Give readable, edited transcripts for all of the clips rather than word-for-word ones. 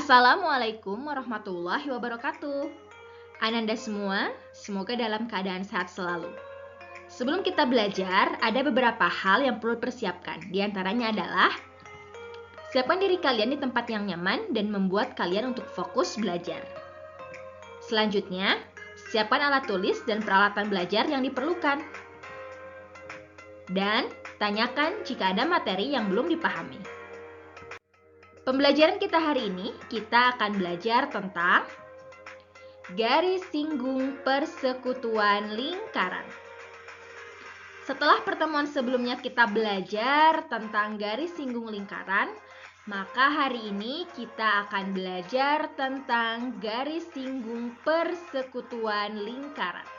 Assalamualaikum warahmatullahi wabarakatuh. Ananda semua, semoga dalam keadaan sehat selalu. Sebelum kita belajar, ada beberapa hal yang perlu dipersiapkan. Di antaranya adalah siapkan diri kalian di tempat yang nyaman dan membuat kalian untuk fokus belajar. Selanjutnya, siapkan alat tulis dan peralatan belajar yang diperlukan. Dan tanyakan jika ada materi yang belum dipahami. Pembelajaran kita hari ini, kita akan belajar tentang garis singgung persekutuan lingkaran. Setelah pertemuan sebelumnya kita belajar tentang garis singgung lingkaran, maka hari ini kita akan belajar tentang garis singgung persekutuan lingkaran.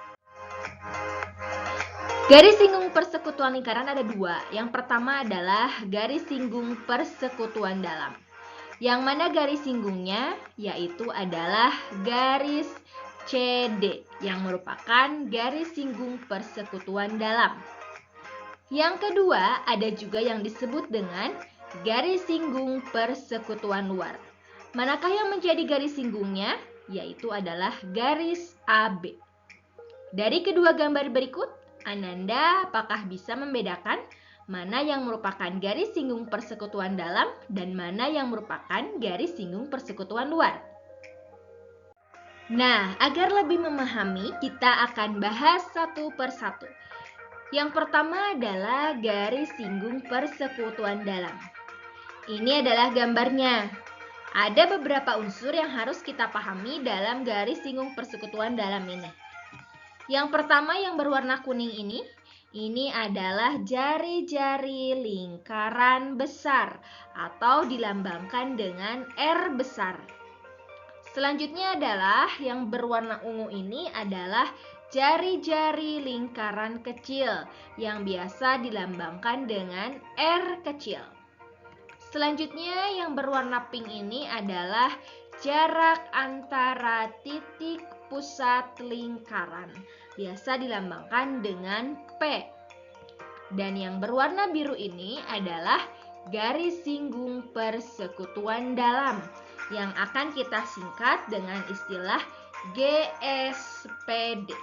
Garis singgung persekutuan lingkaran ada dua. Yang pertama adalah garis singgung persekutuan dalam. Yang mana garis singgungnya yaitu adalah garis CD yang merupakan garis singgung persekutuan dalam. Yang kedua ada juga yang disebut dengan garis singgung persekutuan luar. Manakah yang menjadi garis singgungnya? Yaitu adalah garis AB. Dari kedua gambar berikut, Ananda apakah bisa membedakan mana yang merupakan garis singgung persekutuan dalam dan mana yang merupakan garis singgung persekutuan luar? Nah, agar lebih memahami, kita akan bahas satu persatu. Yang pertama adalah garis singgung persekutuan dalam. Ini adalah gambarnya. Ada beberapa unsur yang harus kita pahami dalam garis singgung persekutuan dalam ini. Yang pertama yang berwarna kuning ini adalah jari-jari lingkaran besar atau dilambangkan dengan R besar. Selanjutnya adalah yang berwarna ungu ini adalah jari-jari lingkaran kecil yang biasa dilambangkan dengan R kecil. Selanjutnya yang berwarna pink ini adalah jarak antara titik pusat lingkaran, biasa dilambangkan dengan P. Dan yang berwarna biru ini adalah garis singgung persekutuan dalam yang akan kita singkat dengan istilah GSPD.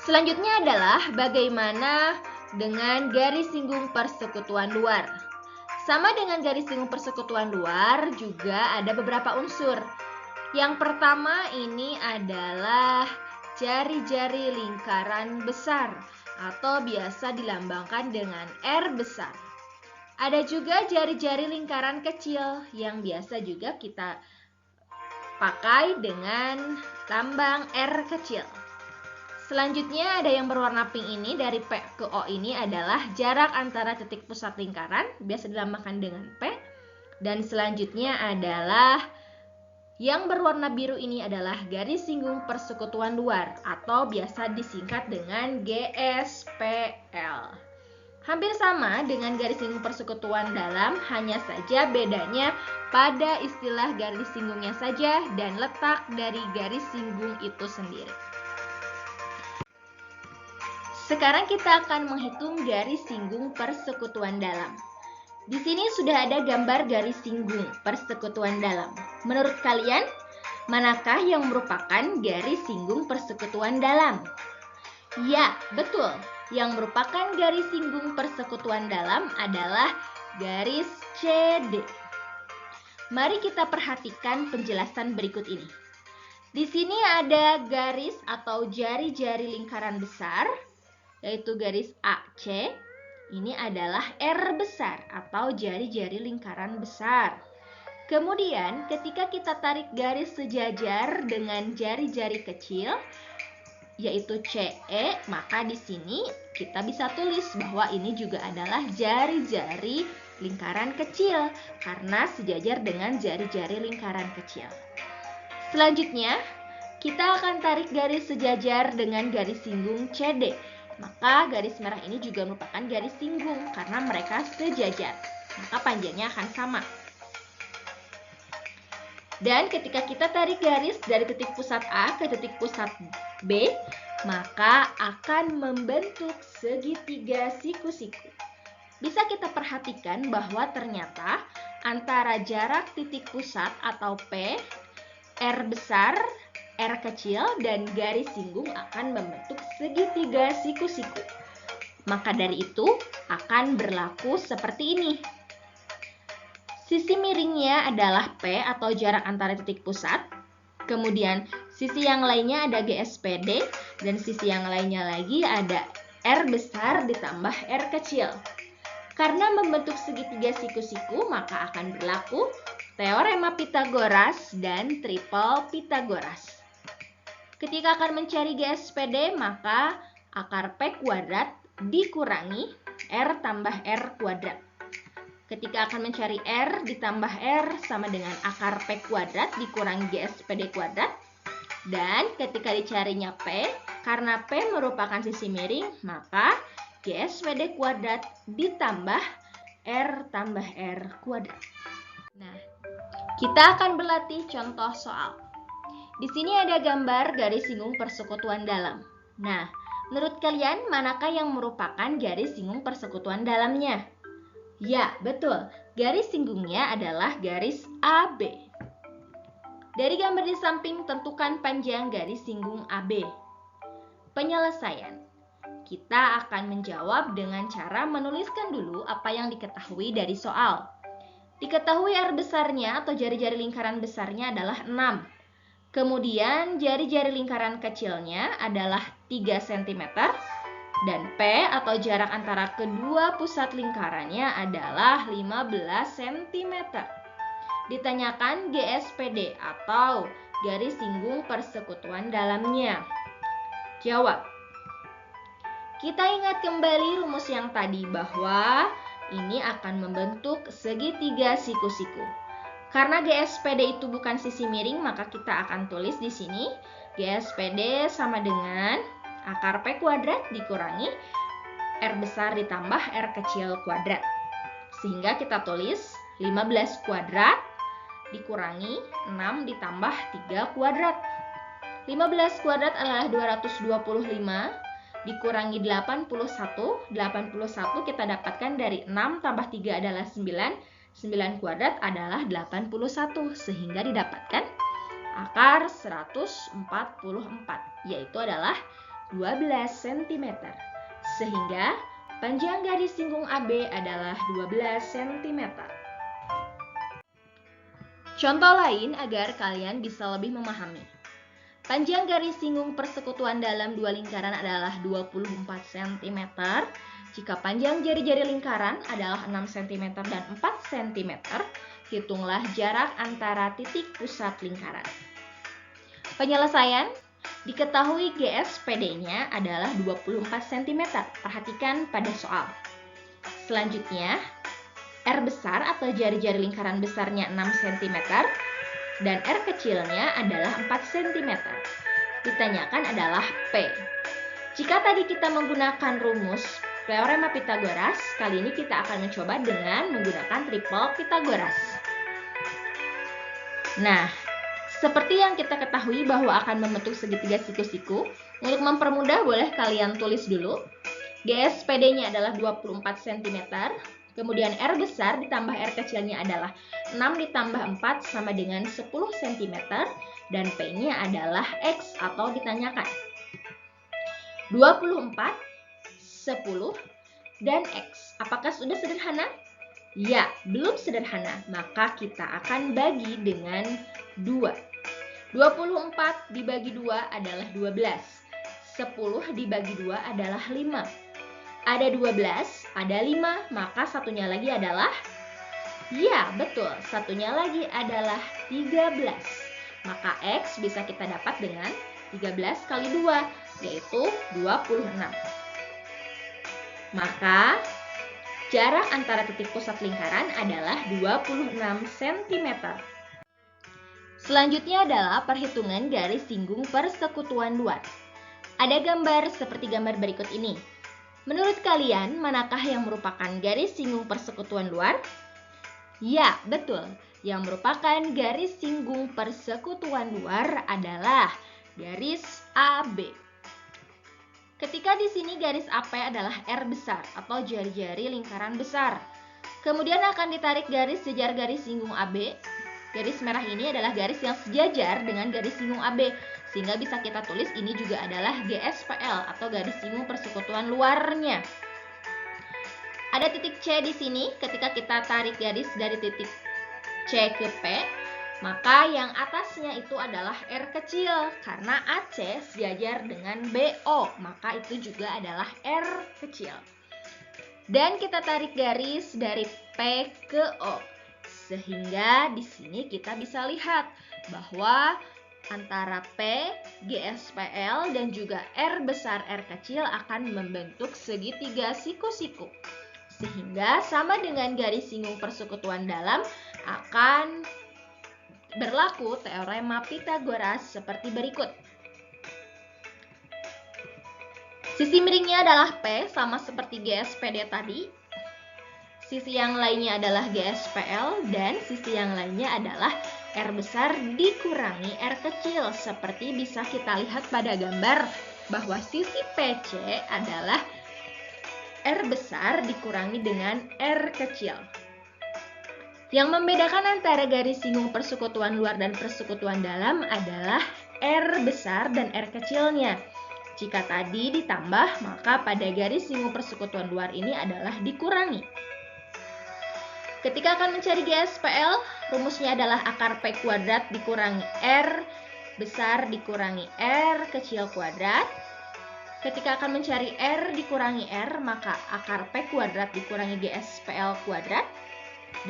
Selanjutnya adalah bagaimana dengan garis singgung persekutuan luar. Sama dengan garis singgung persekutuan luar juga ada beberapa unsur. Yang pertama ini adalah jari-jari lingkaran besar atau biasa dilambangkan dengan R besar. Ada juga jari-jari lingkaran kecil yang biasa juga kita pakai dengan lambang R kecil. Selanjutnya ada yang berwarna pink ini, dari P ke O ini adalah jarak antara titik pusat lingkaran, biasa dilambangkan dengan P. Dan selanjutnya adalah yang berwarna biru ini adalah garis singgung persekutuan luar atau biasa disingkat dengan GSPL. Hampir sama dengan garis singgung persekutuan dalam, hanya saja bedanya pada istilah garis singgungnya saja dan letak dari garis singgung itu sendiri. Sekarang kita akan menghitung garis singgung persekutuan dalam. Di sini sudah ada gambar garis singgung persekutuan dalam. Menurut kalian, manakah yang merupakan garis singgung persekutuan dalam? Ya, betul. Yang merupakan garis singgung persekutuan dalam adalah garis CD. Mari kita perhatikan penjelasan berikut ini. Di sini ada garis atau jari-jari lingkaran besar, yaitu garis AC. Ini adalah R besar atau jari-jari lingkaran besar. Kemudian ketika kita tarik garis sejajar dengan jari-jari kecil, yaitu CE, maka di sini kita bisa tulis bahwa ini juga adalah jari-jari lingkaran kecil karena sejajar dengan jari-jari lingkaran kecil. Selanjutnya, kita akan tarik garis sejajar dengan garis singgung CD. Maka garis merah ini juga merupakan garis singgung karena mereka sejajar. Maka panjangnya akan sama. Dan ketika kita tarik garis dari titik pusat A ke titik pusat B, maka akan membentuk segitiga siku-siku. Bisa kita perhatikan bahwa ternyata antara jarak titik pusat atau P, R besar, R kecil, dan garis singgung akan membentuk segitiga siku-siku. Maka dari itu akan berlaku seperti ini. Sisi miringnya adalah P atau jarak antara titik pusat. Kemudian sisi yang lainnya ada GSPD dan sisi yang lainnya lagi ada R besar ditambah R kecil. Karena membentuk segitiga siku-siku, maka akan berlaku teorema Pythagoras dan triple Pythagoras. Ketika akan mencari GSPD, maka akar P kuadrat dikurangi R tambah R kuadrat. Ketika akan mencari R ditambah R sama dengan akar P kuadrat dikurangi GSPD kuadrat. Dan ketika dicarinya P, karena P merupakan sisi miring, maka GSPD kuadrat ditambah R tambah R kuadrat. Nah, kita akan berlatih contoh soal. Di sini ada gambar garis singgung persekutuan dalam. Nah, menurut kalian manakah yang merupakan garis singgung persekutuan dalamnya? Ya, betul. Garis singgungnya adalah garis AB. Dari gambar di samping, tentukan panjang garis singgung AB. Penyelesaian. Kita akan menjawab dengan cara menuliskan dulu apa yang diketahui dari soal. Diketahui R besarnya atau jari-jari lingkaran besarnya adalah 6. Kemudian jari-jari lingkaran kecilnya adalah 3 cm. Dan P atau jarak antara kedua pusat lingkarannya adalah 15 cm. Ditanyakan GSPD atau garis singgung persekutuan dalamnya. Jawab. Kita ingat kembali rumus yang tadi bahwa ini akan membentuk segitiga siku-siku. Karena GSPD itu bukan sisi miring, maka kita akan tulis di sini GSPD sama dengan akar P kuadrat dikurangi R besar ditambah R kecil kuadrat. Sehingga kita tulis 15 kuadrat dikurangi 6 ditambah 3 kuadrat. 15 kuadrat adalah 225 dikurangi 81. 81 kita dapatkan dari 6 tambah 3 adalah 9. 9 kuadrat adalah 81 sehingga didapatkan akar 144 yaitu adalah 12 cm. Sehingga panjang garis singgung AB adalah 12 cm. Contoh lain agar kalian bisa lebih memahami. Panjang garis singgung persekutuan dalam dua lingkaran adalah 24 cm. Jika panjang jari-jari lingkaran adalah 6 cm dan 4 cm, hitunglah jarak antara titik pusat lingkaran. Penyelesaian. Diketahui GSPD-nya adalah 24 cm. Perhatikan pada soal. Selanjutnya, R besar atau jari-jari lingkaran besarnya 6 cm dan R kecilnya adalah 4 cm. Ditanyakan adalah P. Jika tadi kita menggunakan rumus teorema Pythagoras, kali ini kita akan mencoba dengan menggunakan triple Pythagoras. Nah, seperti yang kita ketahui bahwa akan membentuk segitiga siku-siku, untuk mempermudah boleh kalian tulis dulu. GSPD-nya adalah 24 cm, kemudian R besar ditambah R kecilnya adalah 6 ditambah 4 sama dengan 10 cm, dan P-nya adalah X atau ditanyakan. 24, 10, dan X. Apakah sudah sederhana? Ya, belum sederhana, maka kita akan bagi dengan 2. 24 dibagi 2 adalah 12. 10 dibagi 2 adalah 5. Ada 12, ada 5, maka satunya lagi adalah? Ya, betul, satunya lagi adalah 13. Maka X bisa kita dapat dengan 13 kali 2, yaitu 26. Maka jarak antara titik pusat lingkaran adalah 26 cm. Selanjutnya adalah perhitungan garis singgung persekutuan luar. Ada gambar seperti gambar berikut ini. Menurut kalian, manakah yang merupakan garis singgung persekutuan luar? Ya, betul. Yang merupakan garis singgung persekutuan luar adalah garis AB. Ketika di sini garis AP adalah R besar atau jari-jari lingkaran besar. Kemudian akan ditarik garis sejajar garis singgung AB. Garis merah ini adalah garis yang sejajar dengan garis singgung AB, sehingga bisa kita tulis ini juga adalah GSPL atau garis singgung persekutuan luarnya. Ada titik C di sini. Ketika kita tarik garis dari titik C ke P, maka yang atasnya itu adalah R kecil. Karena AC sejajar dengan BO, maka itu juga adalah R kecil. Dan kita tarik garis dari P ke O. Sehingga di sini kita bisa lihat bahwa antara P, GSPL, dan juga R besar R kecil akan membentuk segitiga siku-siku. Sehingga sama dengan garis singgung persekutuan dalam akan berlaku teorema Pythagoras seperti berikut. Sisi miringnya adalah P, sama seperti GSPD tadi. Sisi yang lainnya adalah GSPL, dan sisi yang lainnya adalah R besar dikurangi R kecil. Seperti bisa kita lihat pada gambar bahwa sisi PC adalah R besar dikurangi dengan R kecil. Yang membedakan antara garis singgung persekutuan luar dan persekutuan dalam adalah R besar dan R kecilnya. Jika tadi ditambah, maka pada garis singgung persekutuan luar ini adalah dikurangi. Ketika akan mencari GSPL, rumusnya adalah akar P kuadrat dikurangi R besar dikurangi R kecil kuadrat. Ketika akan mencari R dikurangi R, maka akar P kuadrat dikurangi GSPL kuadrat.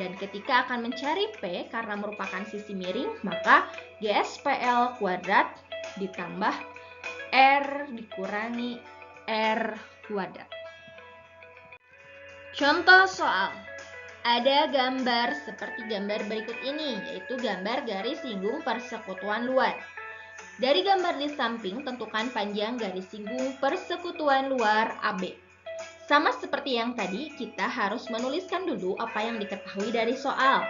Dan ketika akan mencari P karena merupakan sisi miring, maka GSPL kuadrat ditambah R dikurangi R kuadrat. Contoh soal. Ada gambar seperti gambar berikut ini, yaitu gambar garis singgung persekutuan luar. Dari gambar di samping, tentukan panjang garis singgung persekutuan luar AB. Sama seperti yang tadi, kita harus menuliskan dulu apa yang diketahui dari soal.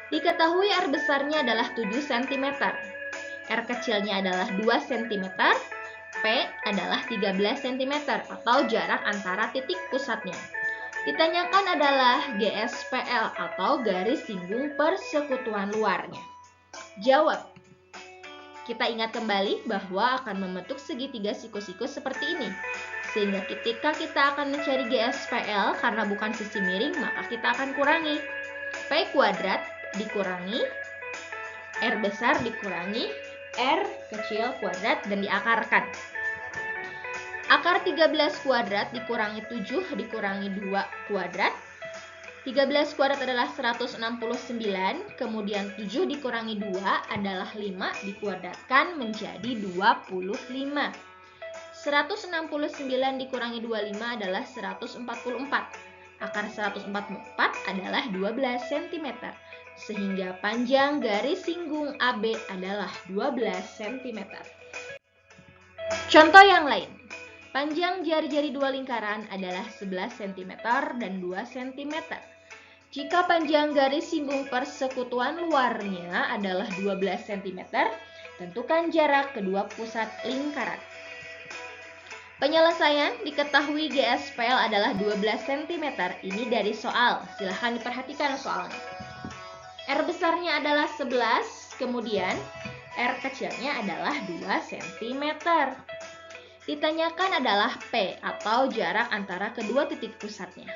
Diketahui R besarnya adalah 7 cm, R kecilnya adalah 2 cm, P adalah 13 cm atau jarak antara titik pusatnya. Ditanyakan adalah GSPL atau garis singgung persekutuan luarnya. Jawab. Kita ingat kembali bahwa akan membentuk segitiga siku-siku seperti ini. Sehingga ketika kita akan mencari GSPL karena bukan sisi miring, maka kita akan kurangi P kuadrat dikurangi R besar dikurangi R kecil kuadrat dan diakarkan. Akar 13 kuadrat dikurangi 7 dikurangi 2 kuadrat. 13 kuadrat adalah 169, kemudian 7 dikurangi 2 adalah 5 dikuadratkan menjadi 25. 169 dikurangi 25 adalah 144. Akar 144 adalah 12 cm. Sehingga panjang garis singgung AB adalah 12 cm. Contoh yang lain. Panjang jari-jari dua lingkaran adalah 11 cm dan 2 cm. Jika panjang garis singgung persekutuan luarnya adalah 12 cm, tentukan jarak kedua pusat lingkaran. Penyelesaian diketahui GSPL adalah 12 cm. Ini dari soal. Silahkan diperhatikan soalnya. R besarnya adalah 11, kemudian R kecilnya adalah 2 cm. Ditanyakan adalah P atau jarak antara kedua titik pusatnya.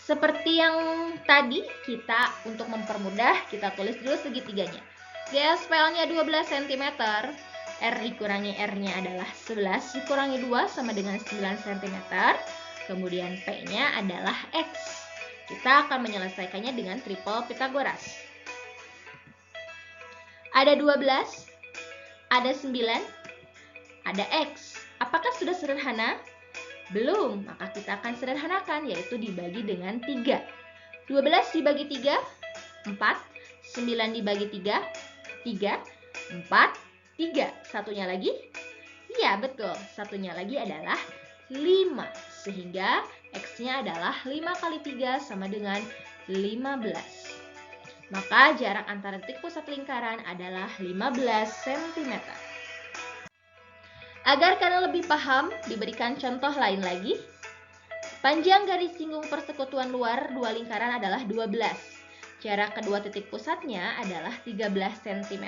Seperti yang tadi, kita untuk mempermudah, kita tulis dulu segitiganya. GSPL-nya 12 cm, R dikurangi R-nya adalah 11 dikurangi 2 sama dengan 9 cm. Kemudian P-nya adalah X. Kita akan menyelesaikannya dengan triple Pythagoras. Ada 12, ada 9, ada X. Apakah sudah sederhana? Belum, maka kita akan sederhanakan, yaitu dibagi dengan 3. 12 dibagi 3, 4. 9 dibagi 3, 3. 4, 3. Satunya lagi? Iya, betul. Satunya lagi adalah 5. Sehingga X-nya adalah 5 kali 3 sama dengan 15. Maka jarak antara titik pusat lingkaran adalah 15 cm. Agar kalian lebih paham, diberikan contoh lain lagi. Panjang garis singgung persekutuan luar dua lingkaran adalah 12. Jarak kedua titik pusatnya adalah 13 cm.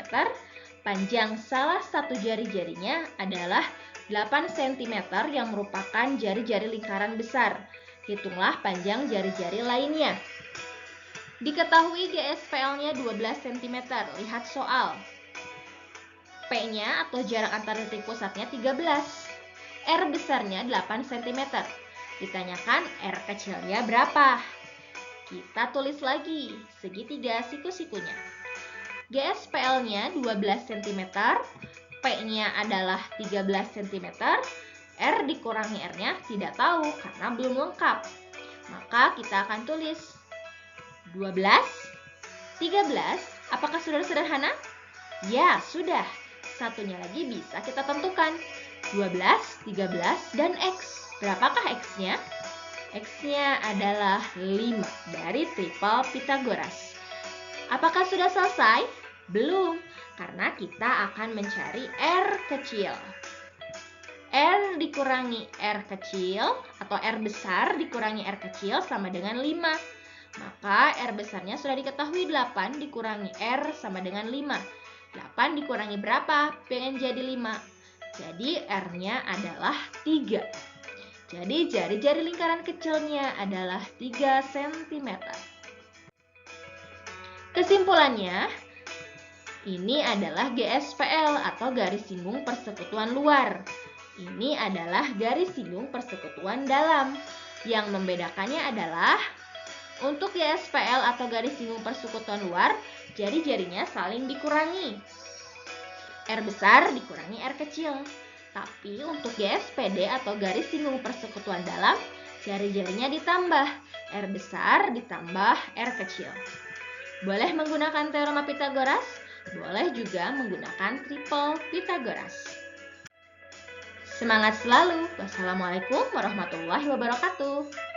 Panjang salah satu jari-jarinya adalah 8 cm yang merupakan jari-jari lingkaran besar. Hitunglah panjang jari-jari lainnya. Diketahui GSPL-nya 12 cm. Lihat soal. P-nya atau jarak antar titik pusatnya 13. R besarnya 8 cm. Ditanyakan R kecilnya berapa? Kita tulis lagi segitiga siku-sikunya. GSPL-nya 12 cm, P-nya adalah 13 cm, R dikurangi R-nya tidak tahu karena belum lengkap. Maka kita akan tulis 12, 13, apakah sudah sederhana? Ya, sudah. Satunya lagi bisa kita tentukan. 12, 13, dan X. Berapakah X-nya? X-nya adalah 5 dari triple Pythagoras. Apakah sudah selesai? Belum, karena kita akan mencari R kecil. R dikurangi R kecil atau R besar dikurangi R kecil sama dengan 5. Maka R besarnya sudah diketahui 8 dikurangi R sama dengan 5. 8 dikurangi berapa? Pengen jadi 5. Jadi R-nya adalah 3. Jadi jari-jari lingkaran kecilnya adalah 3 cm. Kesimpulannya, ini adalah GSPL atau garis singgung persekutuan luar. Ini adalah garis singgung persekutuan dalam. Yang membedakannya adalah untuk GSPL atau garis singgung persekutuan luar, jari-jarinya saling dikurangi. R besar dikurangi R kecil. Tapi untuk GSPD atau garis singgung persekutuan dalam, jari-jarinya ditambah. R besar ditambah R kecil. Boleh menggunakan teorema Pythagoras, boleh juga menggunakan triple Pythagoras. Semangat selalu. Wassalamualaikum warahmatullahi wabarakatuh.